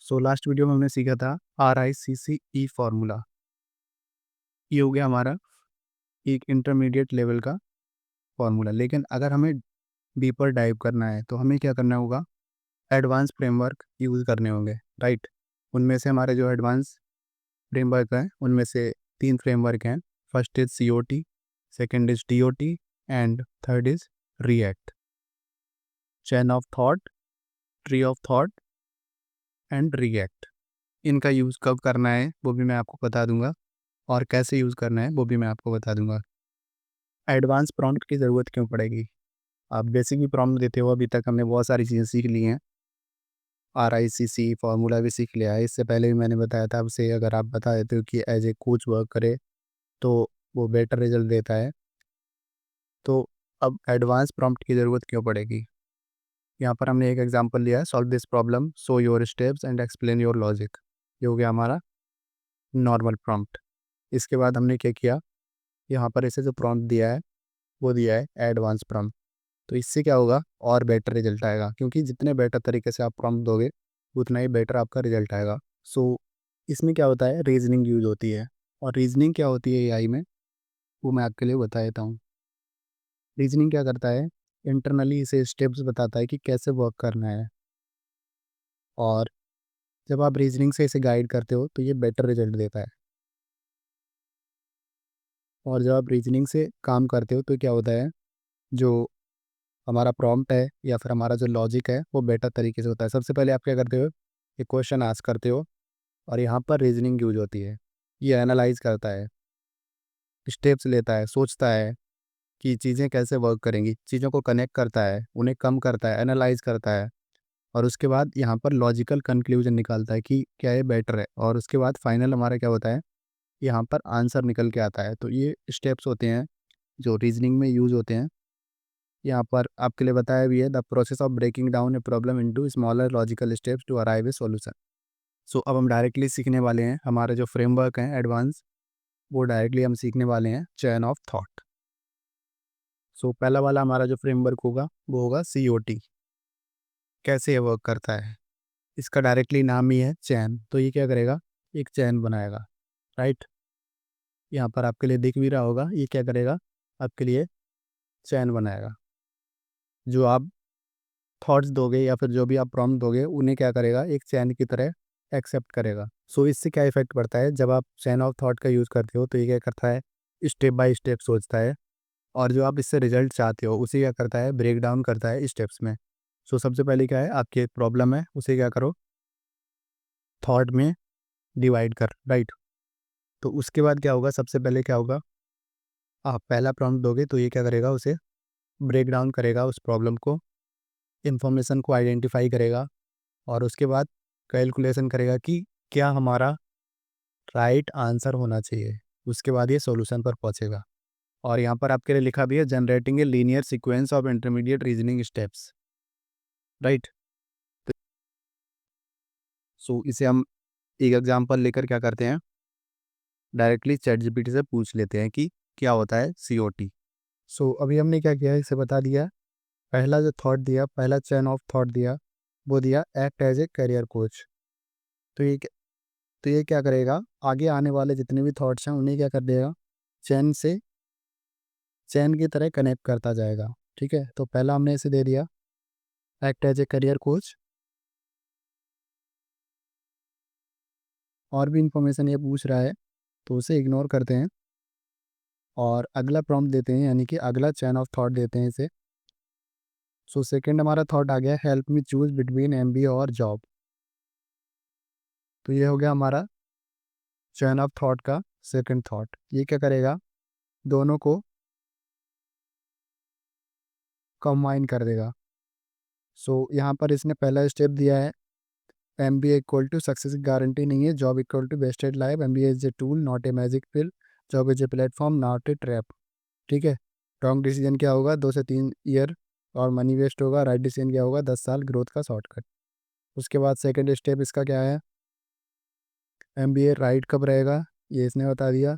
So last video में हमने सीखा था RICCE फार्मूला। ये हो गया हमारा एक इंटरमीडिएट लेवल का फार्मूला। लेकिन अगर हमें डीपर डाइव करना है तो हमें क्या करना होगा, एडवांस फ्रेमवर्क यूज़ करने होंगे, राइट। उनमें से हमारे जो एडवांस फ्रेमवर्क हैं उनमें से 3 फ्रेमवर्क हैं। First is COT, second is DOT and third is react. Chain of thought, tree of thought and react. इनका यूज़ कब करना है वो भी मैं आपको बता दूंगा, और कैसे यूज़ करना है वो भी मैं आपको बता दूंगा। एडवांस प्रॉम्प्ट की ज़रूरत क्यों पड़ेगी? आप बेसिक भी प्रॉम्प्ट देते हो, अभी तक हमने बहुत सारी चीज़ें सीख ली हैं। RICC फार्मूला भी सीख लिया है, इससे पहले भी मैंने बताया था। आपसे अगर आप बता देते हो कि एज ए कोच वर्क करे तो वो बेटर रिजल्ट देता है। तो अब एडवांस प्रॉम्प्ट की ज़रूरत क्यों पड़ेगी? यहाँ पर हमने एक एग्जांपल लिया है, solve this problem, show your steps and explain your logic. ये हो गया हमारा नॉर्मल प्रॉम्प्ट। इसके बाद हमने क्या किया, यहाँ पर इसे जो प्रॉम्प्ट दिया है वो दिया है एडवांस प्रॉम्प्ट। तो इससे क्या होगा, और बेटर रिजल्ट आएगा, क्योंकि जितने बेटर तरीके से आप प्रॉम्प्ट दोगे उतना ही बेटर आपका रिजल्ट आएगा। सो इसमें क्या होता है, रीजनिंग यूज होती है। और रीजनिंग क्या होती है AI में, वो मैं आपके लिए बता देता हूँ। रीजनिंग क्या करता है, इंटरनली इसे स्टेप्स बताता है कि कैसे वर्क करना है। और जब आप रीजनिंग से इसे गाइड करते हो तो ये बेटर रिजल्ट देता है। और जब आप रीजनिंग से काम करते हो तो क्या होता है, जो हमारा प्रॉम्प्ट है या फिर हमारा जो लॉजिक है वो बेटर तरीके से होता है। सबसे पहले आप क्या करते हो, एक क्वेश्चन आस्क करते हो, और यहाँ पर रीजनिंग यूज होती है। ये एनालाइज करता है, स्टेप्स लेता है, सोचता है कि चीज़ें कैसे वर्क करेंगी, चीज़ों को कनेक्ट करता है, उन्हें कम करता है, एनालाइज करता है, और उसके बाद यहाँ पर लॉजिकल कंक्लूजन निकालता है कि क्या ये बेटर है। और उसके बाद फाइनल हमारा क्या होता है, यहाँ पर आंसर निकल के आता है। तो ये स्टेप्स होते हैं जो रीजनिंग में यूज होते हैं। यहाँ पर आपके लिए बताया भी है, the process of breaking down a problem into smaller logical steps to arrive a solution. So अब हम डायरेक्टली सीखने वाले हैं, हमारे जो फ्रेमवर्क हैं एडवांस, वो डायरेक्टली हम सीखने वाले हैं चैन ऑफ थॉट। सो पहला वाला हमारा जो फ्रेमवर्क होगा वो होगा COT। कैसे ये वर्क करता है, इसका डायरेक्टली नाम ही है चैन। तो ये क्या करेगा, एक चैन बनाएगा, राइट। यहाँ पर आपके लिए दिख भी रहा होगा, ये क्या करेगा, आपके लिए चैन बनाएगा। जो आप थॉट्स दोगे या फिर जो भी आप प्रॉम्प्ट दोगे उन्हें क्या करेगा, एक चैन की तरह एक्सेप्ट करेगा। सो इससे क्या इफेक्ट पड़ता है, जब आप चैन ऑफ थॉट का यूज़ करते हो तो ये क्या करता है, स्टेप बाय स्टेप सोचता है, और जो आप इससे रिजल्ट चाहते हो उसे क्या करता है, ब्रेक डाउन करता है स्टेप्स में। सो सबसे पहले क्या है, आपकी एक प्रॉब्लम है, उसे क्या करो, थॉट में डिवाइड कर, राइट। तो उसके बाद क्या होगा, सबसे पहले क्या होगा, आप पहला प्रॉम्प्ट दोगे तो ये क्या करेगा, उसे ब्रेक डाउन करेगा, उस प्रॉब्लम को, इन्फॉर्मेशन को आइडेंटिफाई करेगा, और उसके बाद कैलकुलेशन करेगा कि क्या हमारा राइट आंसर होना चाहिए। उसके बाद ये सॉल्यूशन पर पहुंचेगा। और यहाँ पर आपके लिए लिखा भी है, generating a linear sequence of intermediate reasoning steps, right. So इसे हम एक एग्जांपल लेकर क्या करते हैं, डायरेक्टली ChatGPT से पूछ लेते हैं कि क्या होता है COT। सो अभी हमने क्या किया, इसे बता दिया। पहला जो थॉट दिया, पहला चैन ऑफ थॉट दिया, वो दिया act as a career coach. तो ये तो ये क्या करेगा, आगे आने वाले जितने भी थॉट्स हैं उन्हें क्या कर देगा, चैन से, चैन की तरह कनेक्ट करता जाएगा। ठीक है, तो पहला हमने इसे दे दिया, act as a career coach. और भी इंफॉर्मेशन ये पूछ रहा है तो उसे इग्नोर करते हैं, और अगला प्रॉम्प्ट देते हैं, यानी कि अगला चैन ऑफ थॉट देते हैं इसे। सो सेकंड हमारा थॉट आ गया, help me choose between MBA और जॉब। तो ये हो गया हमारा चैन ऑफ थॉट का सेकंड थॉट। ये क्या करेगा, दोनों को कंबाइन कर देगा। सो यहाँ पर इसने पहला स्टेप दिया है, MBA इक्वल टू सक्सेस की गारंटी नहीं है, job equal to bested life, MBA is a tool not a magic pill, job is a platform not a trap. ठीक है, रॉन्ग डिसीजन क्या होगा, 2 से 3 ईयर और मनी वेस्ट होगा, राइट डिसीजन क्या होगा, 10 साल ग्रोथ का शॉर्टकट। उसके बाद सेकंड स्टेप इसका क्या है, MBA राइट कब रहेगा, ये इसने बता दिया।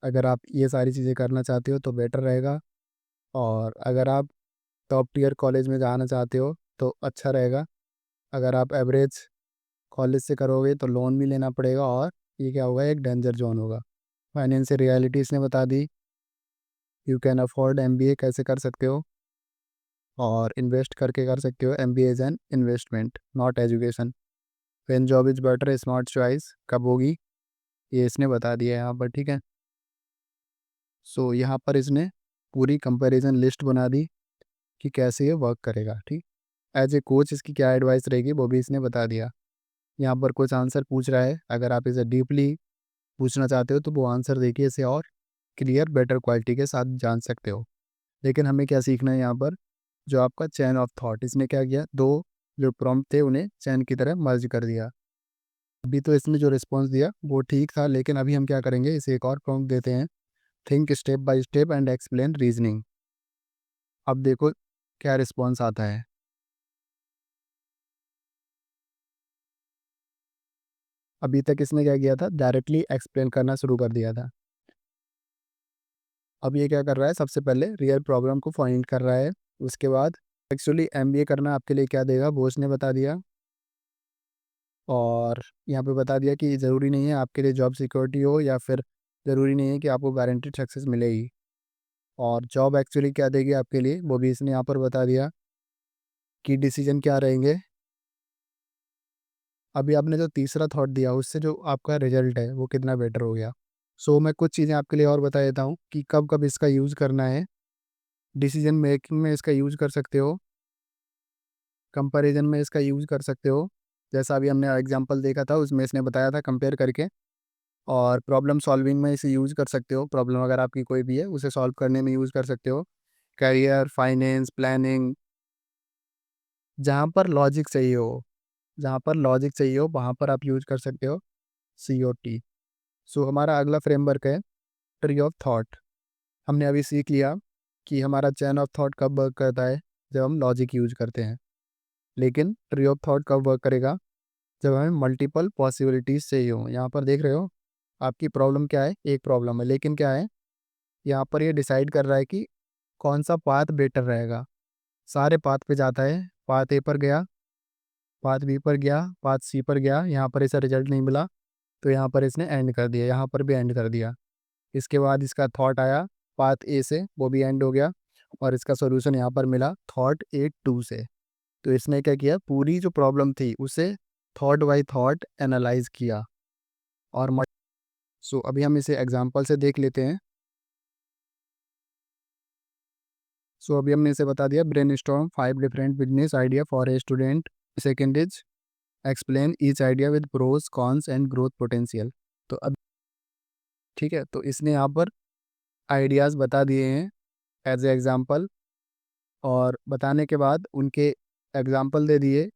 अगर आप ये सारी चीज़ें करना चाहते हो तो बेटर रहेगा, और अगर आप टॉप टियर कॉलेज में जाना चाहते हो तो अच्छा रहेगा। अगर आप एवरेज कॉलेज से करोगे तो लोन भी लेना पड़ेगा, और ये क्या होगा, एक डेंजर जोन होगा। फाइनेंशियल रियलिटी इसने बता दी। यू कैन अफोर्ड एमबीए कैसे कर सकते हो, और इन्वेस्ट करके कर सकते हो। MBA is an investment not education. When job is better smart choice कब होगी, ये इसने बता दिया है यहाँ पर, ठीक है। सो यहाँ पर इसने पूरी कंपैरिजन लिस्ट बना दी कि कैसे ये वर्क करेगा, ठीक। एज ए कोच इसकी क्या एडवाइस रहेगी वो भी इसने बता दिया। यहाँ पर कुछ आंसर पूछ रहा है, अगर आप इसे डीपली पूछना चाहते हो तो वो आंसर देखिए इसे और क्लियर बेटर क्वालिटी के साथ जान सकते हो। लेकिन हमें क्या सीखना है यहाँ पर, जो आपका चैन ऑफ थॉट, इसने क्या किया, दो जो प्रॉम्प्ट थे उन्हें चैन की तरह मर्ज कर दिया। अभी तो इसने जो रिस्पॉन्स दिया वो ठीक था, लेकिन अभी हम क्या करेंगे, इसे एक और प्रॉम्प्ट देते हैं, think step by step and explain reasoning. अब देखो क्या रिस्पॉन्स आता है। अभी तक इसने क्या किया था, डायरेक्टली एक्सप्लेन करना शुरू कर दिया था। अब ये क्या कर रहा है, सबसे पहले रियल प्रॉब्लम को फाइंड कर रहा है। उसके बाद एक्चुअली एमबीए करना आपके लिए क्या देगा वो उसने बता दिया। और यहाँ पे बता दिया कि ज़रूरी नहीं है आपके लिए जॉब सिक्योरिटी हो, या फिर ज़रूरी नहीं है कि आपको गारंटीड सक्सेस मिलेगी। और जॉब एक्चुअली क्या देगी आपके लिए वो भी इसने यहाँ पर बता दिया कि डिसीजन क्या रहेंगे। अभी आपने जो तीसरा थॉट दिया उससे जो आपका रिजल्ट है वो कितना बेटर हो गया। सो मैं कुछ चीज़ें आपके लिए और बता देता हूँ कि कब कब इसका यूज़ करना है। डिसीजन मेकिंग में इसका यूज़ कर सकते हो, कंपैरिजन में इसका यूज़ कर सकते हो, जैसा अभी हमने एग्जांपल देखा था उसमें इसने बताया था कंपेयर करके। और प्रॉब्लम सॉल्विंग में इसे यूज़ कर सकते हो, प्रॉब्लम अगर आपकी कोई भी है उसे सॉल्व करने में यूज़ कर सकते हो। करियर, फाइनेंस, प्लानिंग, जहाँ पर लॉजिक चाहिए हो, जहाँ पर लॉजिक चाहिए हो वहाँ पर आप यूज़ कर सकते हो COT। सो हमारा अगला फ्रेमवर्क है ट्री ऑफ थॉट। हमने अभी सीख लिया कि हमारा चैन ऑफ थॉट कब वर्क करता है, जब हम लॉजिक यूज करते हैं। लेकिन ट्री ऑफ थॉट कब वर्क करेगा, जब हमें मल्टीपल पॉसिबिलिटीज़ चाहिए हो। यहाँ पर देख रहे हो आपकी प्रॉब्लम क्या है, एक प्रॉब्लम है, लेकिन क्या है, यहाँ पर ये डिसाइड कर रहा है कि कौन सा पाथ बेटर रहेगा। सारे पाथ पे जाता है, पाथ ए पर गया, पाथ बी पर गया, पाथ सी पर गया, यहाँ पर इसे रिजल्ट नहीं मिला तो यहाँ पर इसने एंड कर दिया, यहाँ पर भी एंड कर दिया। इसके बाद इसका थॉट आया पाथ ए से, वो भी एंड हो गया, और इसका सॉल्यूशन यहाँ पर मिला थॉट 8-2 से। तो इसने क्या किया, पूरी जो प्रॉब्लम थी उसे थॉट बाय थॉट एनालाइज किया। और सो अभी हम इसे एग्जांपल से देख लेते हैं। सो अभी हमने इसे बता दिया, brainstorm 5 different business idea for a student. Second is explain each idea with pros cons and growth potential. तो अब ठीक है, तो इसने यहाँ पर आइडियाज़ बता दिए हैं एज ए एग्जाम्पल, और बताने के बाद उनके एग्जाम्पल दे दिए,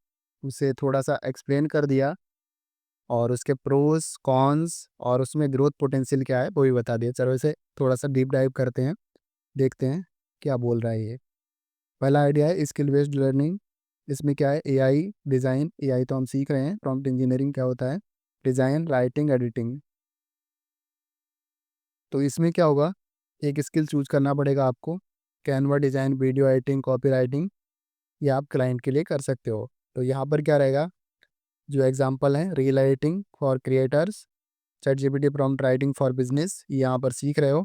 उसे थोड़ा सा एक्सप्लेन कर दिया, और उसके प्रोस कॉन्स और उसमें ग्रोथ पोटेंशियल क्या है वो भी बता दिया। चलो इसे थोड़ा सा डीप डाइव करते हैं, देखते हैं क्या बोल रहा है ये। पहला आइडिया है स्किल बेस्ड लर्निंग। इसमें क्या है, एआई डिज़ाइन, एआई तो हम सीख रहे हैं, प्रॉम्प्ट इंजीनियरिंग क्या होता है, डिज़ाइन, राइटिंग, एडिटिंग। तो इसमें क्या होगा, एक स्किल चूज करना पड़ेगा आपको, Canva design, video editing, copy writing, ये आप क्लाइंट के लिए कर सकते हो। तो यहाँ पर क्या रहेगा, जो एग्जांपल है, reel editing for creators, chat GPT prompt writing for business, ये यहाँ पर सीख रहे हो।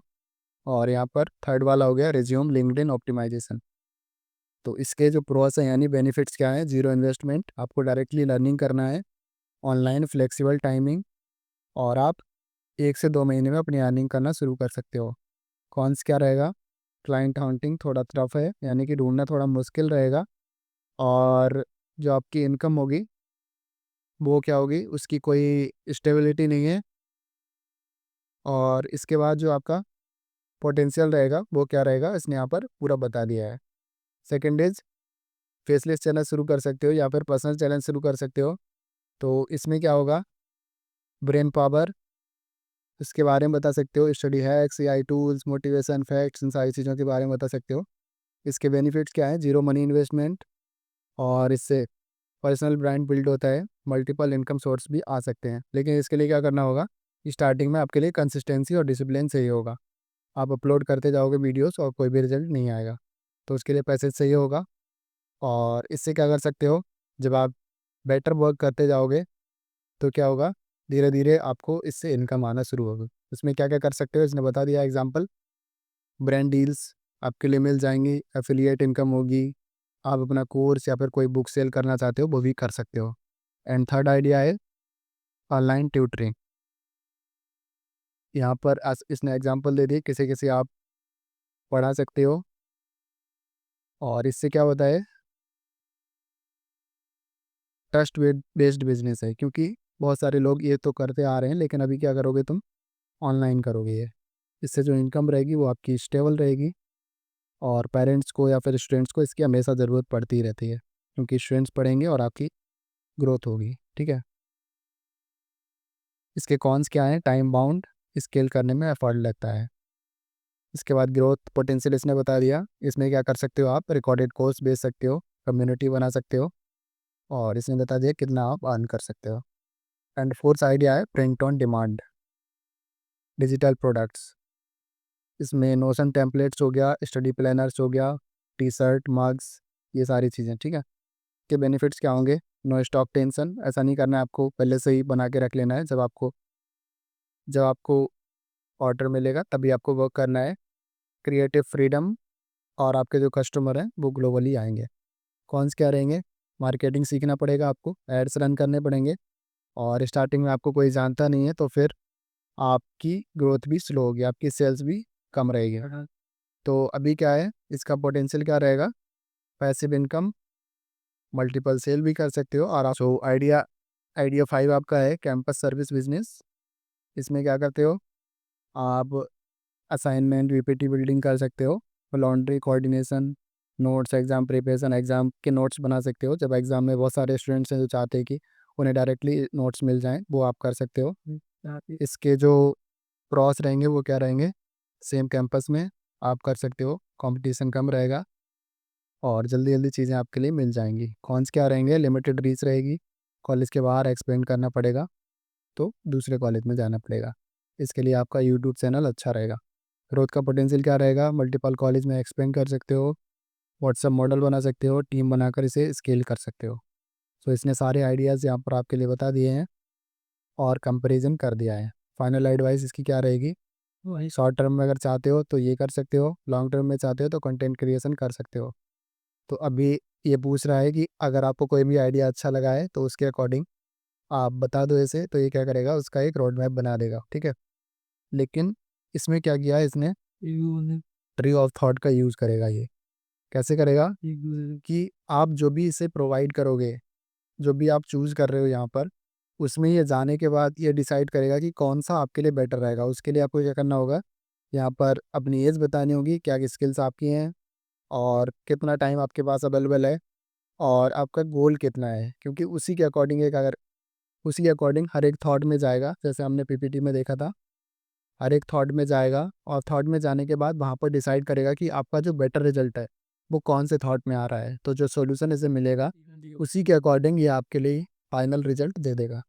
और यहाँ पर थर्ड वाला हो गया रिज्यूम लिंक्डइन ऑप्टिमाइजेशन। तो इसके जो प्रोस हैं यानी बेनिफिट्स क्या है, जीरो इन्वेस्टमेंट, आपको डायरेक्टली लर्निंग करना है, ऑनलाइन फ्लेक्सिबल टाइमिंग, और आप 1 से 2 महीने में अपनी अर्निंग करना शुरू कर सकते हो। कॉन्स क्या रहेगा, क्लाइंट हंटिंग थोड़ा टफ है, यानी कि ढूंढना थोड़ा मुश्किल रहेगा, और जो आपकी इनकम होगी वो क्या होगी, उसकी कोई स्टेबिलिटी नहीं है। और इसके बाद जो आपका पोटेंशियल रहेगा वो क्या रहेगा, इसने यहाँ पर पूरा बता दिया है। सेकंड इज फेसलेस चैनल शुरू कर सकते हो, या फिर पर्सनल चैनल शुरू कर सकते हो। तो इसमें क्या होगा, ब्रेन पावर, इसके बारे में बता सकते हो, study hacks, AI tools, motivation facts, इन सारी चीज़ों के बारे में बता सकते हो। इसके बेनिफिट्स क्या है, जीरो मनी इन्वेस्टमेंट, और इससे पर्सनल ब्रांड बिल्ड होता है, मल्टीपल इनकम सोर्स भी आ सकते हैं। लेकिन इसके लिए क्या करना होगा, स्टार्टिंग में आपके लिए कंसिस्टेंसी और डिसिप्लिन चाहिए होगा। आप अपलोड करते जाओगे वीडियोस और कोई भी रिजल्ट नहीं आएगा, तो उसके लिए पैसे चाहिए होगा। और इससे क्या कर सकते हो, जब आप बेटर वर्क करते जाओगे तो क्या होगा, धीरे धीरे आपको इससे इनकम आना शुरू होगी। इसमें क्या क्या कर सकते हो इसने बता दिया एग्जाम्पल। ब्रांड डील्स आपके लिए मिल जाएंगी, एफिलिएट इनकम होगी, आप अपना कोर्स या फिर कोई बुक सेल करना चाहते हो वो भी कर सकते हो। एंड थर्ड आइडिया है ऑनलाइन ट्यूटरिंग। यहाँ पर इसने एग्जांपल दे दिए, किसी किसी आप पढ़ा सकते हो। और इससे क्या होता है, ट्रस्ट बेस्ड बिजनेस है, क्योंकि बहुत सारे लोग ये तो करते आ रहे हैं, लेकिन अभी क्या करोगे तुम, ऑनलाइन करोगे ये। इससे जो इनकम रहेगी वो आपकी स्टेबल रहेगी। और पेरेंट्स को या फिर स्टूडेंट्स को इसकी हमेशा ज़रूरत पड़ती रहती है, क्योंकि स्टूडेंट्स पढ़ेंगे और आपकी ग्रोथ होगी। ठीक है। इसके कॉन्स क्या हैं, टाइम बाउंड, स्केल करने में एफर्ट लगता है। इसके बाद ग्रोथ पोटेंशियल इसने बता दिया, इसमें क्या कर सकते हो, आप रिकॉर्डेड कोर्स बेच सकते हो, कम्युनिटी बना सकते हो, और इसने बता दिया कितना आप अर्न कर सकते हो। एंड फोर्थ आइडिया है print on demand, digital products. इसमें नोशन टेम्पलेट्स हो गया, स्टडी प्लानर्स हो गया, टी शर्ट मग्स, ये सारी चीज़ें। ठीक है। के बेनिफिट्स क्या होंगे, नो स्टॉक टेंशन, ऐसा नहीं करना है आपको, पहले से ही बना के रख लेना है, जब आपको ऑर्डर मिलेगा तभी आपको वर्क करना है। क्रिएटिव फ्रीडम, और आपके जो कस्टमर हैं वो ग्लोबली आएंगे। कौन्स क्या रहेंगे, मार्केटिंग सीखना पड़ेगा आपको, एड्स रन करने पड़ेंगे, और स्टार्टिंग में आपको कोई जानता नहीं है तो फिर आपकी ग्रोथ भी स्लो होगी, आपकी सेल्स भी कम रहेगी। तो अभी क्या है, इसका पोटेंशियल क्या रहेगा, पैसिव इनकम, मल्टीपल सेल भी कर सकते हो। और आप आइडिया आइडिया 5 आपका है कैंपस सर्विस बिजनेस। इसमें क्या करते हो आप, असाइनमेंट पीपीटी बिल्डिंग कर सकते हो, laundry coordination, notes, exam preparation, exam के नोट्स बना सकते हो। जब एग्जाम में बहुत सारे स्टूडेंट्स हैं जो चाहते हैं कि उन्हें डायरेक्टली नोट्स मिल जाएं, वो आप कर सकते हो। इसके जो प्रॉस रहेंगे वो क्या रहेंगे, सेम कैंपस में आप कर सकते हो, कंपटीशन कम रहेगा, और जल्दी जल्दी चीज़ें आपके लिए मिल जाएंगी। कॉन्स क्या रहेंगे, लिमिटेड रीच रहेगी, कॉलेज के बाहर एक्सपेंड करना पड़ेगा, तो दूसरे कॉलेज में जाना पड़ेगा। इसके लिए आपका यूट्यूब चैनल अच्छा रहेगा। ग्रोथ का पोटेंशियल क्या रहेगा, मल्टीपल कॉलेज में एक्सपेंड कर सकते हो, व्हाट्सअप मॉडल बना सकते हो, टीम बनाकर इसे स्केल कर सकते हो। सो इसने सारे आइडियाज़ यहाँ पर आपके लिए बता दिए हैं और कंपैरिजन कर दिया है। फाइनल एडवाइस इसकी क्या रहेगी, वही शॉर्ट टर्म में अगर चाहते हो तो ये कर सकते हो, लॉन्ग टर्म में चाहते हो तो कंटेंट क्रिएशन कर सकते हो। तो अभी ये पूछ रहा है कि अगर आपको कोई भी आइडिया अच्छा लगा है तो उसके अकॉर्डिंग आप बता दो इसे, तो ये क्या करेगा, उसका एक रोड मैप बना देगा। ठीक है। लेकिन इसमें क्या किया है इसने, ट्री ऑफ थॉट का यूज़ करेगा। ये कैसे करेगा कि आप जो भी इसे प्रोवाइड करोगे, जो भी आप चूज़ कर रहे हो यहाँ पर, उसमें ये जाने के बाद ये डिसाइड करेगा कि कौन सा आपके लिए बेटर रहेगा। उसके लिए आपको क्या करना होगा, यहाँ पर अपनी एज बतानी होगी, क्या स्किल्स आपकी हैं, और कितना टाइम आपके पास अवेलेबल है, और आपका गोल कितना है, क्योंकि उसी के अकॉर्डिंग एक अगर उसी के अकॉर्डिंग हर एक थॉट में जाएगा। जैसे हमने पीपीटी में देखा था, हर एक थॉट में जाएगा, और थॉट में जाने के बाद वहाँ पर डिसाइड करेगा कि आपका जो बेटर रिजल्ट है वो कौन से थॉट में आ रहा है। तो जो सॉल्यूशन इसे मिलेगा उसी के अकॉर्डिंग ये आपके लिए फाइनल रिजल्ट दे देगा।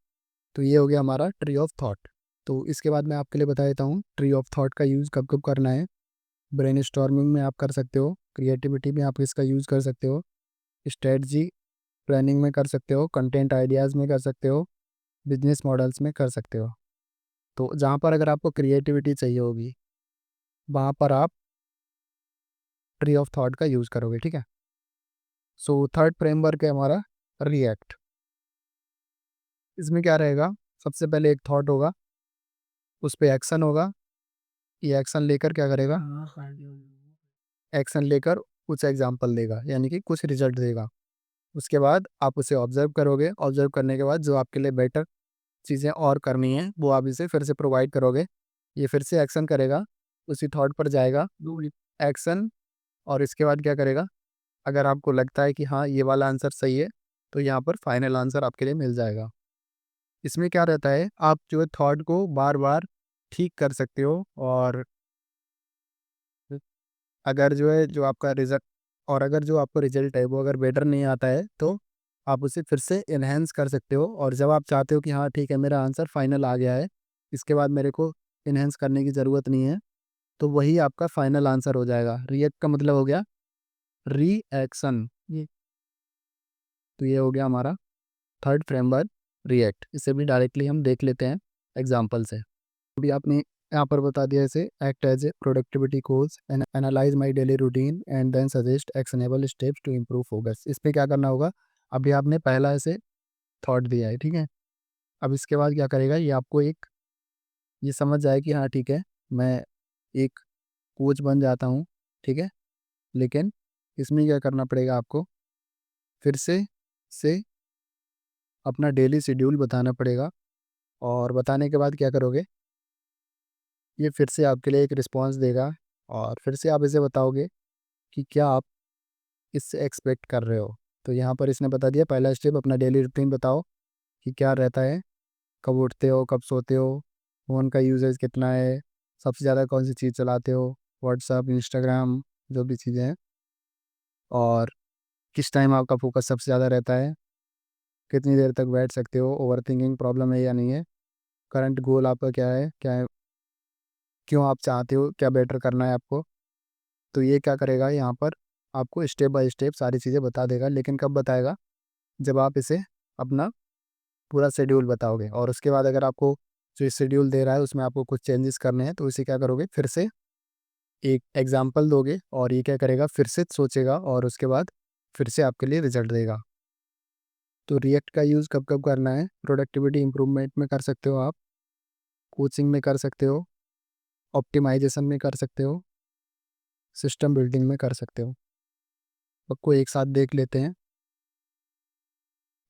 तो ये हो गया हमारा ट्री ऑफ थॉट। तो इसके बाद मैं आपके लिए बता देता हूँ ट्री ऑफ थॉट का यूज़ कब कब करना है। ब्रेनस्टॉर्मिंग में आप कर सकते हो, क्रिएटिविटी में आप इसका यूज़ कर सकते हो, स्ट्रेटजी प्लानिंग में कर सकते हो, कंटेंट आइडियाज़ में कर सकते हो, बिजनेस मॉडल्स में कर सकते हो। तो जहाँ पर अगर आपको क्रिएटिविटी चाहिए होगी वहाँ पर आप ट्री ऑफ थॉट का यूज़ करोगे। ठीक है। सो थर्ड फ्रेमवर्क है हमारा रिएक्ट। इसमें क्या रहेगा, सबसे पहले एक थॉट होगा, उस पर एक्शन होगा, ये एक्शन लेकर क्या करेगा, एक्शन लेकर कुछ एग्जाम्पल देगा, यानी कि कुछ रिजल्ट देगा। उसके बाद आप उसे ऑब्जर्व करोगे, ऑब्जर्व करने के बाद जो आपके लिए बेटर चीज़ें और करनी है वो आप इसे फिर से प्रोवाइड करोगे। ये फिर से एक्शन करेगा, उसी थॉट पर जाएगा, एक्शन, और इसके बाद क्या करेगा, अगर आपको लगता है कि हाँ ये वाला आंसर सही है तो यहाँ पर फाइनल आंसर आपके लिए मिल जाएगा। इसमें क्या रहता है, आप जो है थॉट को बार बार ठीक कर सकते हो, और अगर जो है जो आपका रिजल्ट और अगर जो आपको रिजल्ट है वो अगर बेटर नहीं आता है तो आप उसे फिर से इन्हेंस कर सकते हो। और जब आप चाहते हो कि हाँ ठीक है मेरा आंसर फाइनल आ गया है, इसके बाद मेरे को इन्हेंस करने की ज़रूरत नहीं है, तो वही आपका फाइनल आंसर हो जाएगा। रिएक्ट का मतलब हो गया रिएक्शन। ये तो ये हो गया हमारा थर्ड फ्रेमवर्क। रिएक्ट, इसे भी डायरेक्टली हम देख लेते हैं एग्जाम्पल से। अभी आपने यहाँ पर बता दिया इसे act as a productivity coach and analyse my daily routine and then suggest actionable steps to improve focus. इस पे क्या करना होगा, अभी आपने पहला ऐसे थॉट दिया है, ठीक है। अब इसके बाद क्या करेगा, ये आपको एक ये समझ जाए कि हाँ ठीक है, मैं एक कोच बन जाता हूँ, ठीक है। लेकिन इसमें क्या करना पड़ेगा आपको, फिर से अपना डेली शेड्यूल बताना पड़ेगा। और बताने के बाद क्या करोगे, ये फिर से आपके लिए एक रिस्पॉन्स देगा और फिर से आप इसे बताओगे कि क्या आप इससे एक्सपेक्ट कर रहे हो। तो यहाँ पर इसने बता दिया पहला स्टेप, अपना डेली रूटीन बताओ कि क्या रहता है, कब उठते हो, कब सोते हो, फ़ोन का यूजेज कितना है, सबसे ज़्यादा कौन सी चीज़ चलाते हो, व्हाट्सअप, इंस्टाग्राम, जो भी चीज़ें हैं, और किस टाइम आपका फोकस सबसे ज़्यादा रहता है, कितनी देर तक बैठ सकते हो, ओवर थिंकिंग प्रॉब्लम है या नहीं है, करंट गोल आपका क्या है, क्यों आप चाहते हो, क्या बेटर करना है आपको। तो ये क्या करेगा, यहाँ पर आपको स्टेप बाय स्टेप सारी चीज़ें बता देगा। लेकिन कब बताएगा, जब आप इसे अपना पूरा शेड्यूल बताओगे। और उसके बाद अगर आपको जो शेड्यूल दे रहा है उसमें आपको कुछ चेंजेस करने हैं, तो इसे क्या करोगे, फिर से एक एग्जाम्पल दोगे और ये क्या करेगा, फिर से सोचेगा और उसके बाद फिर से आपके लिए रिजल्ट देगा। तो रिएक्ट का यूज़ कब कब करना है, प्रोडक्टिविटी इंप्रूवमेंट में कर सकते हो आप, कोचिंग में कर सकते हो, ऑप्टिमाइजेशन में कर सकते हो, सिस्टम बिल्डिंग में कर सकते हो। सबको एक साथ देख लेते हैं।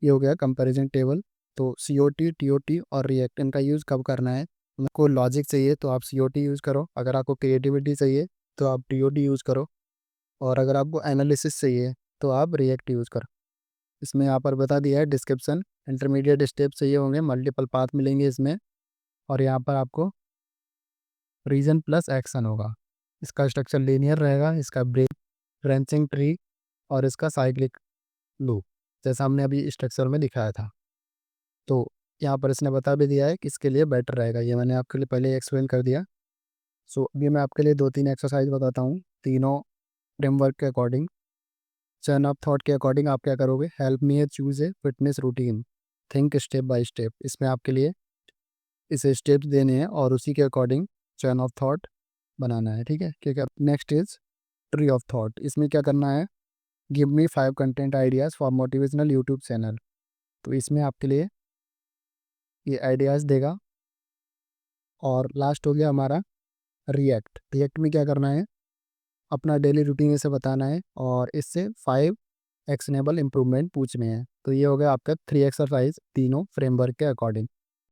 ये हो गया कंपैरिजन टेबल। तो COT, TOT और रिएक्ट, इनका यूज़ कब करना है। आपको लॉजिक चाहिए तो आप COT यूज़ करो, अगर आपको क्रिएटिविटी चाहिए तो आप TOT यूज़ करो, और अगर आपको एनालिसिस चाहिए तो आप रिएक्ट यूज़ करो। इसमें यहाँ पर बता दिया है डिस्क्रिप्शन, इंटरमीडिएट स्टेप चाहिए होंगे, मल्टीपल पाथ मिलेंगे इसमें, और यहाँ पर आपको रीजन प्लस एक्शन होगा। इसका स्ट्रक्चर लीनियर रहेगा, इसका ब्रांचिंग ट्री और इसका साइक्लिक लूप, जैसा हमने अभी स्ट्रक्चर में दिखाया था। तो यहाँ पर इसने बता भी दिया है कि इसके लिए बेटर रहेगा, ये मैंने आपके लिए पहले एक्सप्लेन कर दिया। सो अभी मैं आपके लिए 2-3 एक्सरसाइज बताता हूँ, तीनों फ्रेमवर्क के अकॉर्डिंग। चैन ऑफ थॉट के अकॉर्डिंग आप क्या करोगे, help me choose a fitness routine, think step by step. इसमें आपके लिए इसे स्टेप्स देने हैं और उसी के अकॉर्डिंग चैन ऑफ थॉट बनाना है, ठीक है। क्योंकि next is tree of thought, इसमें क्या करना है, give me 5 content ideas for motivational YouTube channel. तो इसमें आपके लिए ये आइडियाज़ देगा। और लास्ट हो गया हमारा रिएक्ट। रिएक्ट में क्या करना है, अपना डेली रूटीन इसे बताना है और इससे 5 एक्शनेबल इम्प्रूवमेंट पूछने हैं। तो ये हो गया आपका 3 एक्सरसाइज तीनों फ्रेमवर्क के अकॉर्डिंग।